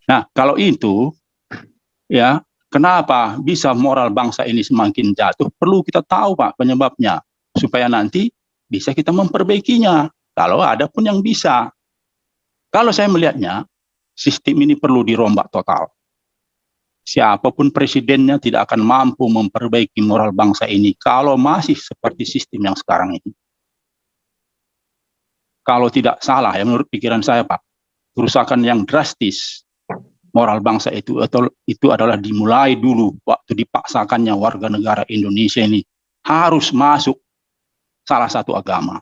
Nah, kalau itu, ya, kenapa bisa moral bangsa ini semakin jatuh? Perlu kita tahu, Pak, penyebabnya. Supaya nanti bisa kita memperbaikinya. Kalau ada pun yang bisa. Kalau saya melihatnya, sistem ini perlu dirombak total. Siapapun presidennya tidak akan mampu memperbaiki moral bangsa ini kalau masih seperti sistem yang sekarang ini. Kalau tidak salah, ya menurut pikiran saya, Pak, kerusakan yang drastis moral bangsa itu adalah dimulai dulu waktu dipaksakannya warga negara Indonesia ini harus masuk salah satu agama.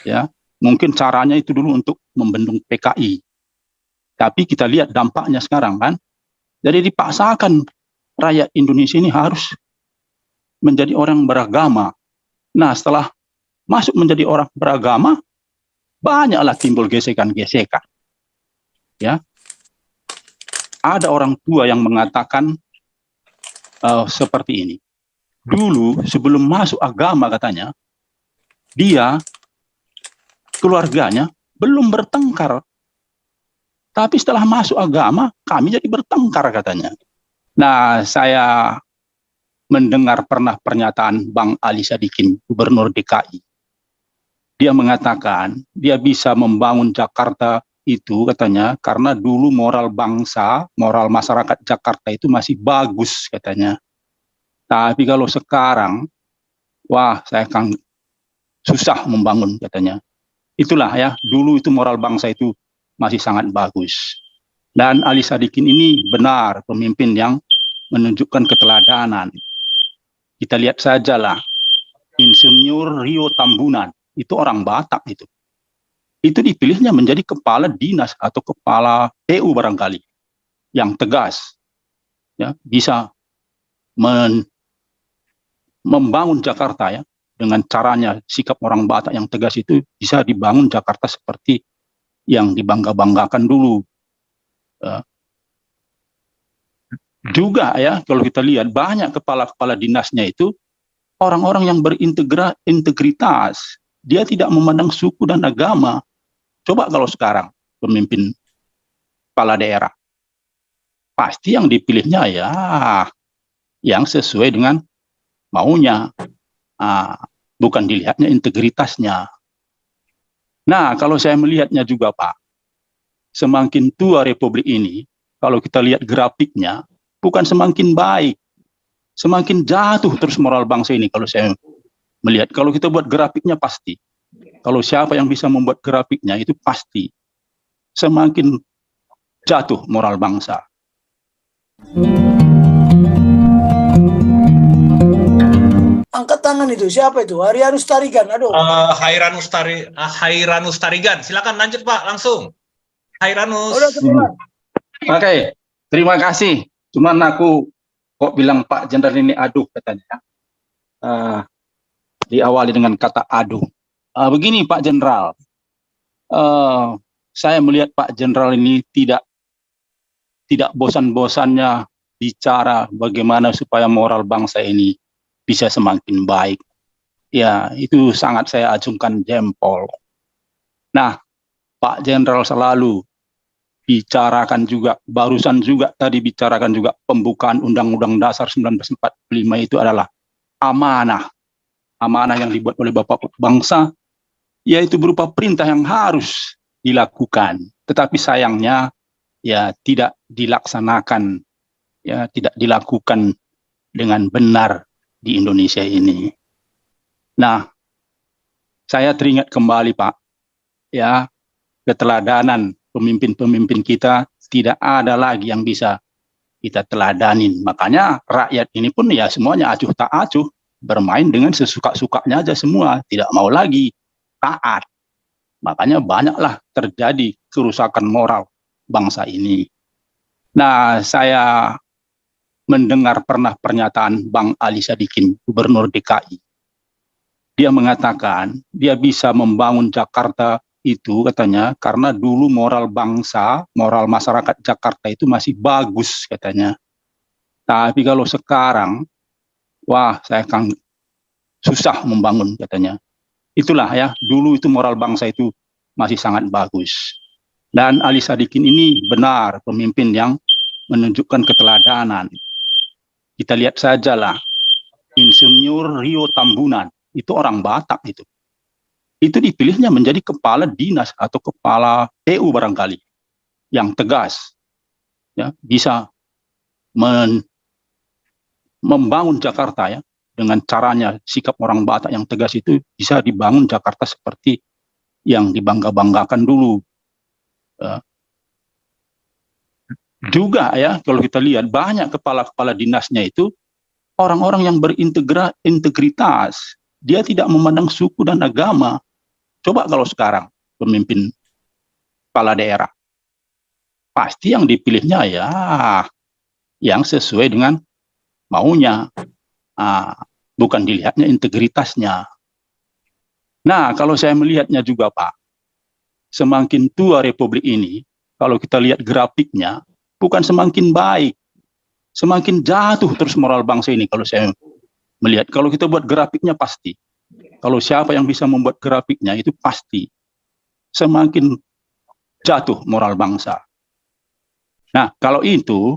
Ya, mungkin caranya itu dulu untuk membendung PKI. Tapi kita lihat dampaknya sekarang kan. Jadi dipaksakan rakyat Indonesia ini harus menjadi orang beragama. Nah, setelah masuk menjadi orang beragama, banyaklah timbul gesekan-gesekan. Ya, ada orang tua yang mengatakan seperti ini. Dulu sebelum masuk agama katanya, dia keluarganya belum bertengkar. Tapi setelah masuk agama, kami jadi bertengkar katanya. Nah, saya mendengar pernah pernyataan Bang Ali Sadikin, Gubernur DKI. Dia mengatakan dia bisa membangun Jakarta itu katanya karena dulu moral bangsa, moral masyarakat Jakarta itu masih bagus katanya. Tapi kalau sekarang, wah saya akan susah membangun katanya. Itulah ya, dulu itu moral bangsa itu masih sangat bagus. Dan Ali Sadikin ini benar pemimpin yang menunjukkan keteladanan. Kita lihat sajalah, Insinyur Rio Tambunan, itu orang Batak itu. Itu dipilihnya menjadi kepala dinas atau kepala PU barangkali, yang tegas. Ya, bisa membangun Jakarta ya, dengan caranya sikap orang Batak yang tegas itu bisa dibangun Jakarta seperti yang dibangga-banggakan dulu. Juga ya, kalau kita lihat banyak kepala-kepala dinasnya itu orang-orang yang berintegritas. Dia tidak memandang suku dan agama. Coba kalau sekarang pemimpin kepala daerah, pasti yang dipilihnya ya yang sesuai dengan maunya. Bukan dilihatnya integritasnya. Nah, kalau saya melihatnya juga, Pak, semakin tua Republik ini, kalau kita lihat grafiknya, bukan semakin baik, semakin jatuh terus moral bangsa ini kalau saya melihat. Kalau kita buat grafiknya pasti. Kalau siapa yang bisa membuat grafiknya itu pasti semakin jatuh moral bangsa. Angkat tangan itu, siapa itu? Hairanus Tarigan, aduh. Hairanus Tarigan, silakan lanjut Pak, langsung. Hairanus. Oke, terima kasih. Cuman aku kok bilang Pak Jenderal ini aduh katanya. Diawali dengan kata aduh. Begini Pak Jenderal, saya melihat Pak Jenderal ini tidak bosan-bosannya bicara bagaimana supaya moral bangsa ini bisa semakin baik. Ya, itu sangat saya acungkan jempol. Nah, Pak Jenderal selalu bicarakan juga, barusan juga tadi bicarakan juga pembukaan Undang-Undang Dasar 1945 itu adalah amanah. Amanah yang dibuat oleh Bapak bangsa, yaitu berupa perintah yang harus dilakukan. Tetapi sayangnya, ya tidak dilaksanakan, ya tidak dilakukan dengan benar di Indonesia ini. Nah, saya teringat kembali Pak, ya keteladanan pemimpin-pemimpin kita tidak ada lagi yang bisa kita teladanin. Makanya rakyat ini pun ya semuanya acuh tak acuh, bermain dengan sesuka-sukanya aja semua, tidak mau lagi taat. Makanya banyaklah terjadi kerusakan moral bangsa ini. Nah, saya mendengar pernah pernyataan Bang Ali Sadikin, Gubernur DKI. Dia mengatakan dia bisa membangun Jakarta itu katanya karena dulu moral bangsa, moral masyarakat Jakarta itu masih bagus katanya. Tapi kalau sekarang, wah saya akan susah membangun katanya. Itulah ya, dulu itu moral bangsa itu masih sangat bagus. Dan Ali Sadikin ini benar pemimpin yang menunjukkan keteladanan. Kita lihat sajalah, Insinyur Rio Tambunan, itu orang Batak itu. Itu dipilihnya menjadi kepala dinas atau kepala PU barangkali, yang tegas, ya, bisa membangun Jakarta ya, dengan caranya, sikap orang Batak yang tegas itu bisa dibangun Jakarta seperti yang dibangga-banggakan dulu. Juga ya, kalau kita lihat banyak kepala-kepala dinasnya itu orang-orang yang berintegritas. Dia tidak memandang suku dan agama. Coba kalau sekarang pemimpin kepala daerah, pasti yang dipilihnya ya yang sesuai dengan maunya, bukan dilihatnya integritasnya. Nah, kalau saya melihatnya juga Pak, semakin tua Republik ini, kalau kita lihat grafiknya, bukan semakin baik, semakin jatuh terus moral bangsa ini. Kalau saya melihat, kalau kita buat grafiknya pasti, kalau siapa yang bisa membuat grafiknya itu pasti semakin jatuh moral bangsa. Nah, kalau itu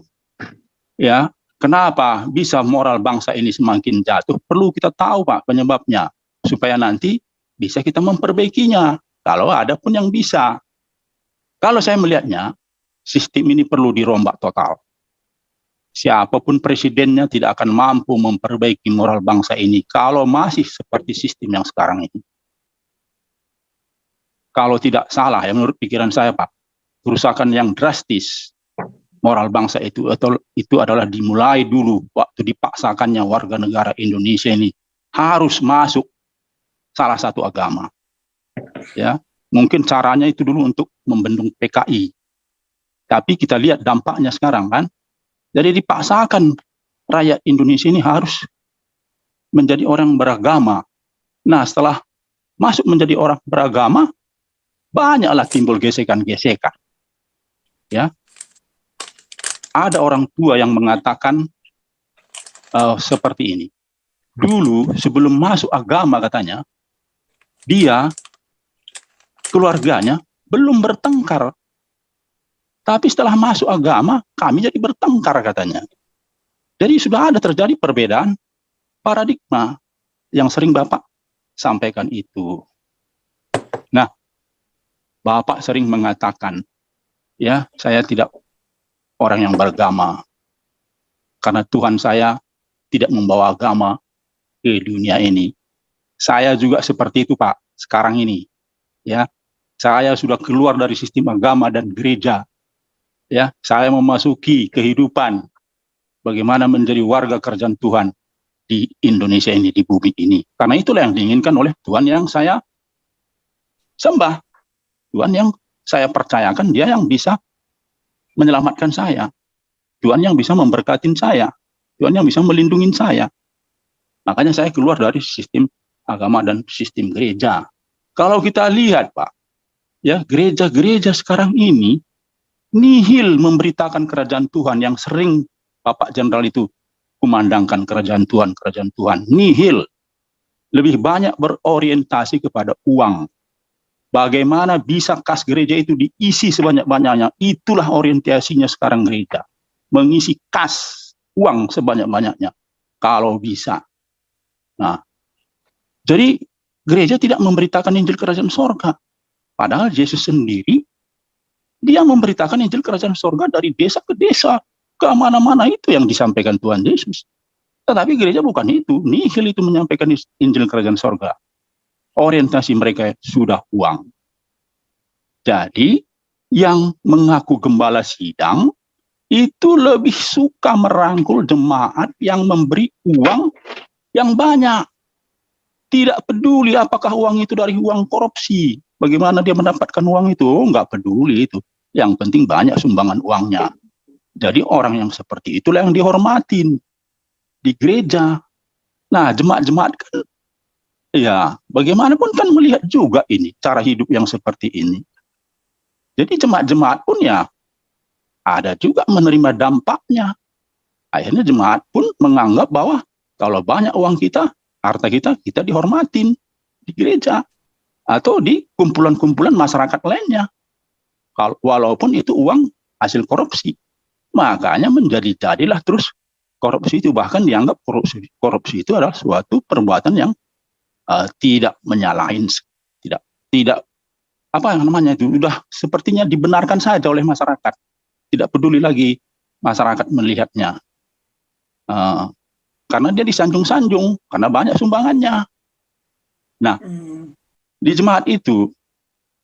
ya, kenapa bisa moral bangsa ini semakin jatuh? Perlu kita tahu Pak penyebabnya, supaya nanti bisa kita memperbaikinya. Kalau ada pun yang bisa. Kalau saya melihatnya, sistem ini perlu dirombak total. Siapapun presidennya tidak akan mampu memperbaiki moral bangsa ini kalau masih seperti sistem yang sekarang ini. Kalau tidak salah, ya menurut pikiran saya Pak, kerusakan yang drastis moral bangsa itu adalah dimulai dulu waktu dipaksakannya warga negara Indonesia ini harus masuk salah satu agama. Ya, mungkin caranya itu dulu untuk membendung PKI. Tapi kita lihat dampaknya sekarang kan. Jadi dipaksakan rakyat Indonesia ini harus menjadi orang beragama. Nah, setelah masuk menjadi orang beragama, banyaklah timbul gesekan-gesekan. Ya, ada orang tua yang mengatakan seperti ini. Dulu sebelum masuk agama katanya, dia keluarganya belum bertengkar. Tapi setelah masuk agama, kami jadi bertengkar katanya. Jadi sudah ada terjadi perbedaan paradigma yang sering Bapak sampaikan itu. Nah, Bapak sering mengatakan, ya, saya tidak orang yang beragama. Karena Tuhan saya tidak membawa agama ke dunia ini. Saya juga seperti itu Pak, sekarang ini. Ya, saya sudah keluar dari sistem agama dan gereja. Ya, saya memasuki kehidupan bagaimana menjadi warga kerajaan Tuhan di Indonesia ini, di bumi ini. Karena itulah yang diinginkan oleh Tuhan yang saya sembah. Tuhan yang saya percayakan, dia yang bisa menyelamatkan saya. Tuhan yang bisa memberkatin saya. Tuhan yang bisa melindungi saya. Makanya saya keluar dari sistem agama dan sistem gereja. Kalau kita lihat Pak, ya, gereja-gereja sekarang ini nihil memberitakan kerajaan Tuhan yang sering Bapak Jenderal itu kumandangkan kerajaan Tuhan, nihil. Lebih banyak berorientasi kepada uang. Bagaimana bisa kas gereja itu diisi sebanyak-banyaknya, itulah orientasinya sekarang gereja. Mengisi kas uang sebanyak-banyaknya, kalau bisa. Nah, jadi gereja tidak memberitakan Injil kerajaan sorga. Padahal Yesus sendiri, dia memberitakan Injil kerajaan sorga dari desa ke desa, ke mana-mana, itu yang disampaikan Tuhan Yesus. Tetapi gereja bukan itu, nihil itu menyampaikan Injil kerajaan sorga. Orientasi mereka sudah uang. Jadi, yang mengaku gembala sidang, itu lebih suka merangkul jemaat yang memberi uang yang banyak. Tidak peduli apakah uang itu dari uang korupsi. Bagaimana dia mendapatkan uang itu? Enggak peduli itu. Yang penting banyak sumbangan uangnya. Jadi orang yang seperti itulah yang dihormatin di gereja. Nah, jemaat-jemaat kan, ya bagaimanapun kan melihat juga ini, cara hidup yang seperti ini. Jadi jemaat-jemaat pun ya ada juga menerima dampaknya. Akhirnya jemaat pun menganggap bahwa kalau banyak uang kita, harta kita, kita dihormatin di gereja atau di kumpulan-kumpulan masyarakat lainnya. walaupun itu uang hasil korupsi. Makanya jadilah terus korupsi itu, bahkan dianggap korupsi itu adalah suatu perbuatan yang tidak menyalahin, tidak apa yang namanya itu, udah sepertinya dibenarkan saja oleh masyarakat, tidak peduli lagi masyarakat melihatnya, karena dia disanjung-sanjung karena banyak sumbangannya. Nah, di jemaat itu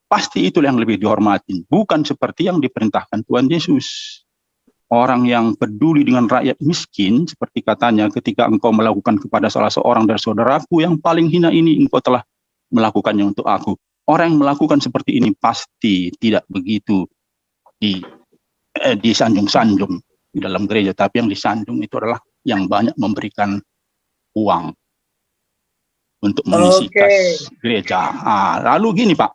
pasti itu yang lebih dihormatin, bukan seperti yang diperintahkan Tuhan Yesus. Orang yang peduli dengan rakyat miskin, seperti katanya, ketika engkau melakukan kepada salah seorang dari saudaraku yang paling hina ini, engkau telah melakukannya untuk aku. Orang yang melakukan seperti ini pasti tidak begitu disanjung-sanjung di dalam gereja, tapi yang disanjung itu adalah yang banyak memberikan uang untuk mengisi kas gereja. Lalu gini Pak,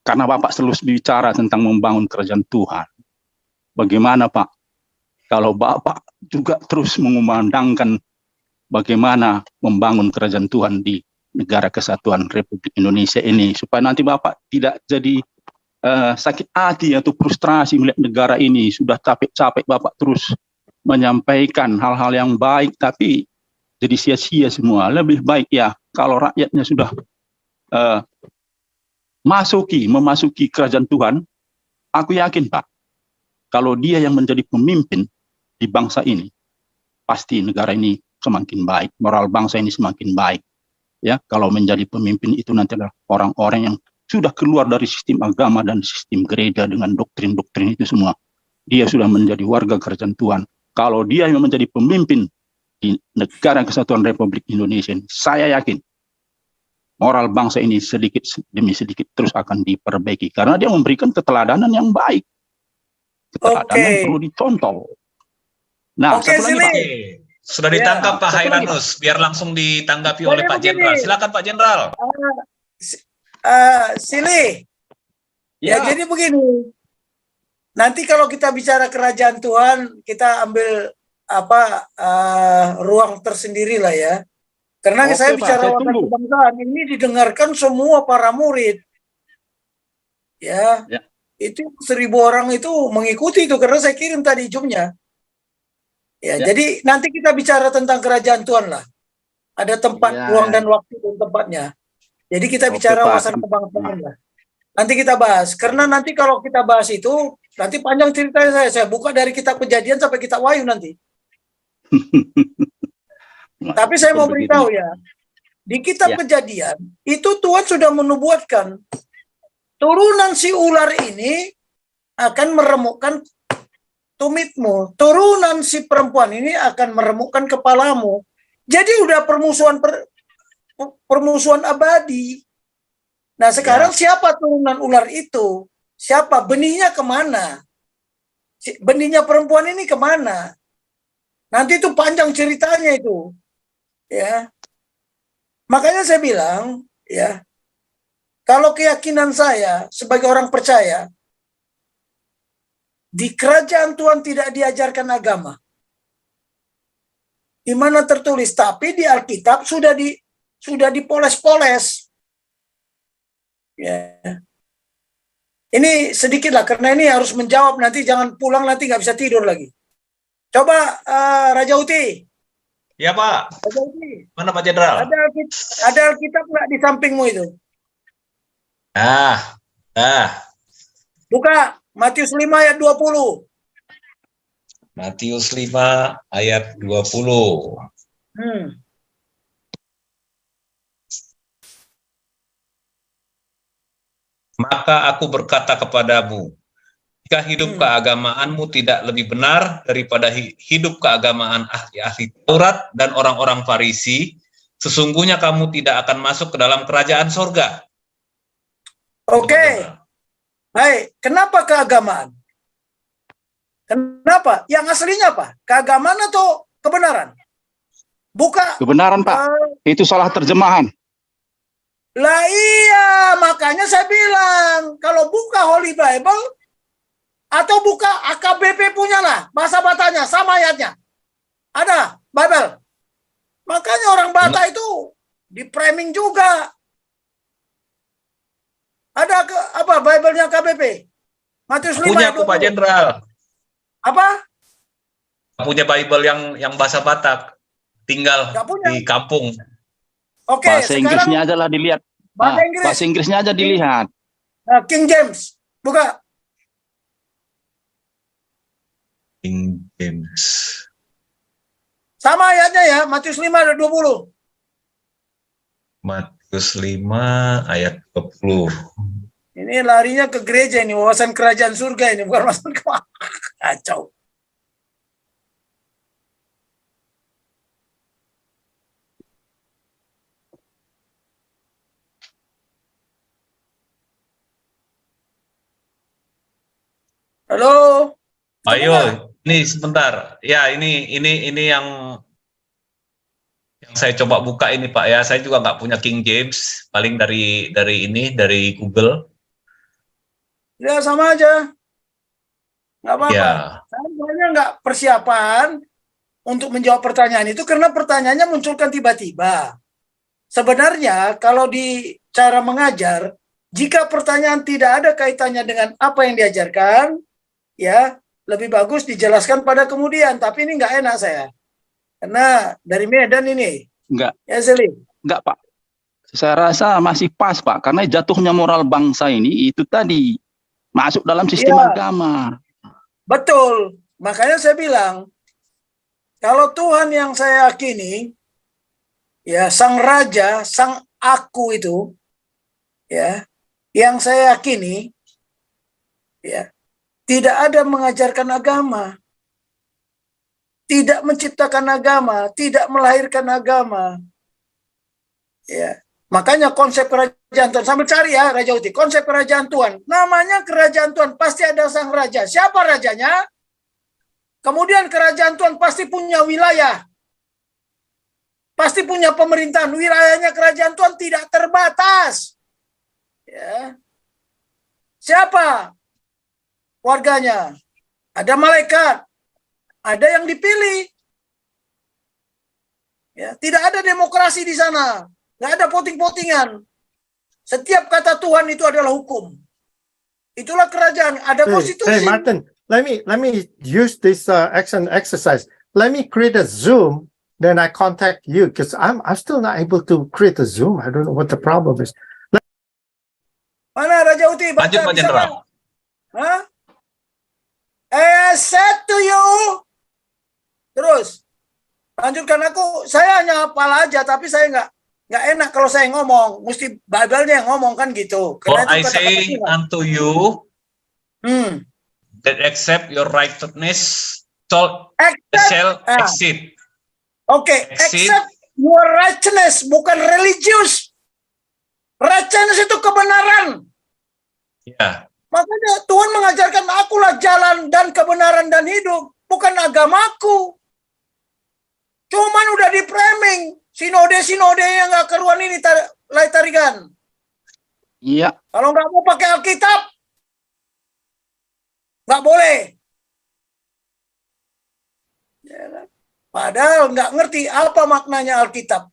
karena Bapak selalu bicara tentang membangun kerajaan Tuhan, bagaimana Pak kalau Bapak juga terus mengumandangkan bagaimana membangun kerajaan Tuhan di negara kesatuan Republik Indonesia ini, supaya nanti Bapak tidak jadi sakit hati atau frustrasi melihat negara ini sudah capek-capek Bapak terus menyampaikan hal-hal yang baik tapi jadi sia-sia semua. Lebih baik ya kalau rakyatnya sudah memasuki kerajaan Tuhan. Aku yakin Pak, kalau dia yang menjadi pemimpin di bangsa ini, pasti negara ini semakin baik, moral bangsa ini semakin baik. Ya, kalau menjadi pemimpin itu nanti adalah orang-orang yang sudah keluar dari sistem agama dan sistem gereja dengan doktrin-doktrin itu semua. Dia sudah menjadi warga kerajaan Tuhan. Kalau dia yang menjadi pemimpin di negara kesatuan Republik Indonesia, saya yakin moral bangsa ini sedikit demi sedikit terus akan diperbaiki karena dia memberikan keteladanan yang baik, keteladanan yang perlu dicontoh. Nah, satu lagi Pak. Sudah ditangkap Pak Hairanus, biar langsung ditanggapi oleh Pak Jenderal. Silakan Pak Jenderal. Sili, ya jadi begini. Nanti kalau kita bicara kerajaan Tuhan, kita ambil ruang tersendiri lah ya. Karena saya bicara wawasan kebangsaan ini didengarkan semua para murid, ya. Itu 1.000 orang itu mengikuti itu karena saya kirim tadi Zoom-nya. Ya, jadi nanti kita bicara tentang kerajaan Tuhan lah. Ada tempat, ruang dan waktu dan tempatnya. Jadi kita bicara wawasan kebangsaan lah. Nanti kita bahas. Karena nanti kalau kita bahas itu, nanti panjang ceritanya saya buka dari kitab Kejadian sampai kitab Wahyu nanti. Tapi saya mau beritahu ya, di kitab Kejadian itu Tuhan sudah menubuatkan turunan si ular ini akan meremukkan tumitmu, turunan si perempuan ini akan meremukkan kepalamu. Jadi udah permusuhan abadi. Nah sekarang siapa turunan ular itu? Siapa? Benihnya kemana? Benihnya perempuan ini kemana? Nanti itu panjang ceritanya itu. Ya, makanya saya bilang, ya, kalau keyakinan saya sebagai orang percaya, di kerajaan Tuhan tidak diajarkan agama, di mana tertulis, tapi di Alkitab sudah dipoles-poles. Ya, ini sedikit lah, karena ini harus menjawab nanti, jangan pulang nanti nggak bisa tidur lagi. Coba Raja Uti. Ya Pak. Mana Pak Jenderal? Ada Alkitab nggak di sampingmu itu? Buka Matius 5 ayat 20. Matius 5 ayat 20. Maka aku berkata kepadamu, jika hidup keagamaanmu tidak lebih benar daripada hidup keagamaan ahli-ahli Taurat dan orang-orang Farisi, sesungguhnya kamu tidak akan masuk ke dalam kerajaan sorga. Oke. Baik, kenapa keagamaan? Kenapa? Yang aslinya apa? Keagamaan atau kebenaran? Buka. Kebenaran Pak, itu salah terjemahan. Lah iya, makanya saya bilang, kalau buka Holy Bible, atau buka AKBP punya lah, bahasa Batanya, sama ayatnya. Ada, Bible. Makanya orang Batak itu di framing juga. Ada apa Bible-nya KBP? Matius 5 Punya ayat aku Pak 20. Jenderal. Apa? Punya Bible yang bahasa Batak. Tinggal Nggak punya. di kampung. Oke, Bahasa sekarang Inggrisnya aja lah dilihat. bahasa Inggris. Bahasa Inggrisnya aja dilihat. King James. Buka. King James. Sama ayatnya ya, Matius 5 ayat 20. Matius 5 ayat 20. Ini larinya ke gereja ini, wawasan kerajaan surga ini, bukan wawasan kemana. Kacau. Halo. Ayo, ini sebentar. Ya, ini yang saya coba buka ini Pak ya. Saya juga nggak punya King James, paling dari Google. Ya sama aja. Nggak apa-apa. Ya. Saya sebenarnya nggak persiapan untuk menjawab pertanyaan itu karena pertanyaannya munculkan tiba-tiba. Sebenarnya kalau di cara mengajar, jika pertanyaan tidak ada kaitannya dengan apa yang diajarkan, ya lebih bagus dijelaskan pada kemudian. Tapi ini nggak enak saya. Karena dari Medan ini. Enggak. Ya, Seli. Enggak, Pak. Saya rasa masih pas, Pak. Karena jatuhnya moral bangsa ini itu tadi masuk dalam sistem agama. Betul. Makanya saya bilang, kalau Tuhan yang saya yakini, ya sang raja, sang aku itu, ya, yang saya yakini, ya, tidak ada mengajarkan agama, tidak menciptakan agama, tidak melahirkan agama. Ya. Makanya konsep kerajaan Tuhan, sambil cari ya Raja Uti, konsep kerajaan Tuhan, namanya kerajaan Tuhan, pasti ada sang raja. Siapa rajanya? Kemudian kerajaan Tuhan pasti punya wilayah, pasti punya pemerintahan, wilayahnya kerajaan Tuhan tidak terbatas. Ya. Siapa warganya? Ada malaikat, ada yang dipilih. Ya, tidak ada demokrasi di sana. Nggak ada voting-votingan. Setiap kata Tuhan itu adalah hukum. Itulah kerajaan. Ada konstitusi. Hey Martin, let me use this action exercise. Let me create a Zoom, then I contact you because I'm still not able to create a Zoom. I don't know what the problem is. Mana Raja Uti? Baca, Lanjut Pak bisa Jenderal. Hah? I said to you. Terus lanjutkan aku. Saya hanya hafal aja, tapi saya nggak enak kalau saya ngomong, mesti Bible-nya yang ngomong kan gitu. For Karena I itu say kata-kata unto you that accept your righteousness shall exceed. Oke, accept your righteousness, bukan religius. Righteousness itu kebenaran. Ya. Makanya Tuhan mengajarkan akulah jalan dan kebenaran dan hidup, bukan agamaku. Cuman udah di framing. Sinode yang nggak keruan ini tarikan. Iya. Kalau nggak mau pakai Alkitab, nggak boleh. Ya, padahal nggak ngerti apa maknanya Alkitab.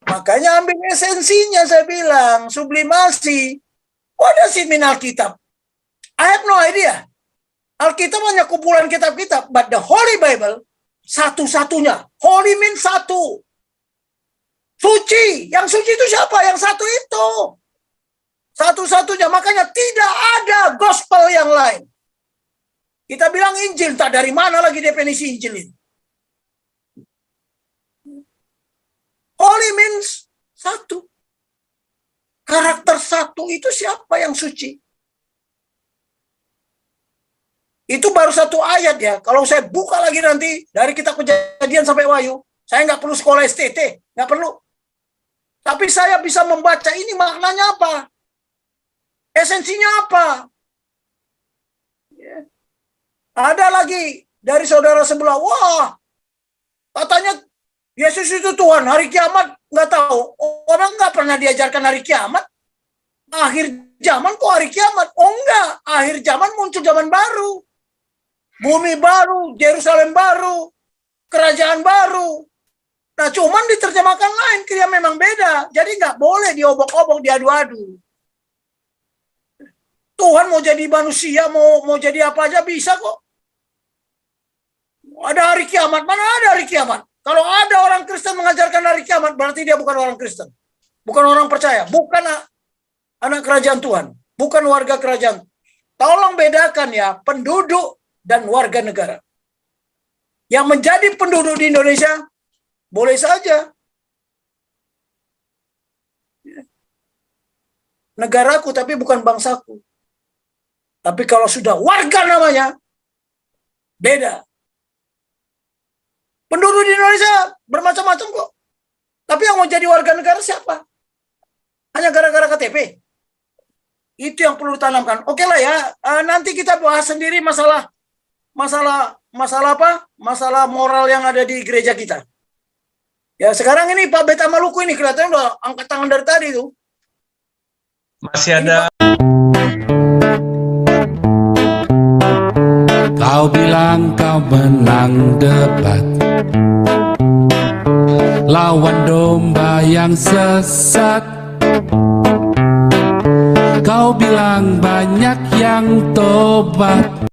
Makanya ambil esensinya, saya bilang sublimasi. What does it mean Alkitab? I have no idea. Alkitab hanya kumpulan kitab-kitab, but the Holy Bible satu-satunya. Holy means satu. Suci, yang suci itu siapa? Yang satu itu. Satu-satunya, makanya tidak ada gospel yang lain. Kita bilang Injil, tak dari mana lagi definisi Injil ini. Holy means satu. Karakter satu itu siapa yang suci? Itu baru satu ayat ya. Kalau saya buka lagi nanti, dari Kitab Kejadian sampai Wahyu, saya nggak perlu sekolah STT, nggak perlu. Tapi saya bisa membaca ini maknanya apa? Esensinya apa? Ya. Ada lagi dari saudara sebelah, wah, katanya Yesus itu Tuhan, hari kiamat nggak tahu. Orang nggak pernah diajarkan hari kiamat. Akhir zaman kok hari kiamat? Oh enggak, akhir zaman muncul zaman baru. Bumi baru, Yerusalem baru, kerajaan baru. Nah, cuman diterjemahkan lain, dia memang beda. Jadi nggak boleh diobok-obok, diadu-adu. Tuhan mau jadi manusia, mau jadi apa aja bisa kok. Ada hari kiamat, mana ada hari kiamat? Kalau ada orang Kristen mengajarkan hari kiamat, berarti dia bukan orang Kristen. Bukan orang percaya, bukan anak kerajaan Tuhan, bukan warga kerajaan. Tolong bedakan ya, penduduk dan warga negara. Yang menjadi penduduk di Indonesia, boleh saja. Negaraku, tapi bukan bangsaku. Tapi kalau sudah warga namanya, beda. Penduduk di Indonesia bermacam-macam kok. Tapi yang mau jadi warga negara siapa? Hanya gara-gara KTP. Itu yang perlu ditanamkan. Oke lah ya, nanti kita bahas sendiri masalah apa? Masalah moral yang ada di gereja kita. Ya sekarang ini Pak Beta Maluku ini kelihatannya udah angkat tangan dari tadi tuh. Masih ada. Kau bilang kau menang debat lawan domba yang sesat. Kau bilang banyak yang tobat.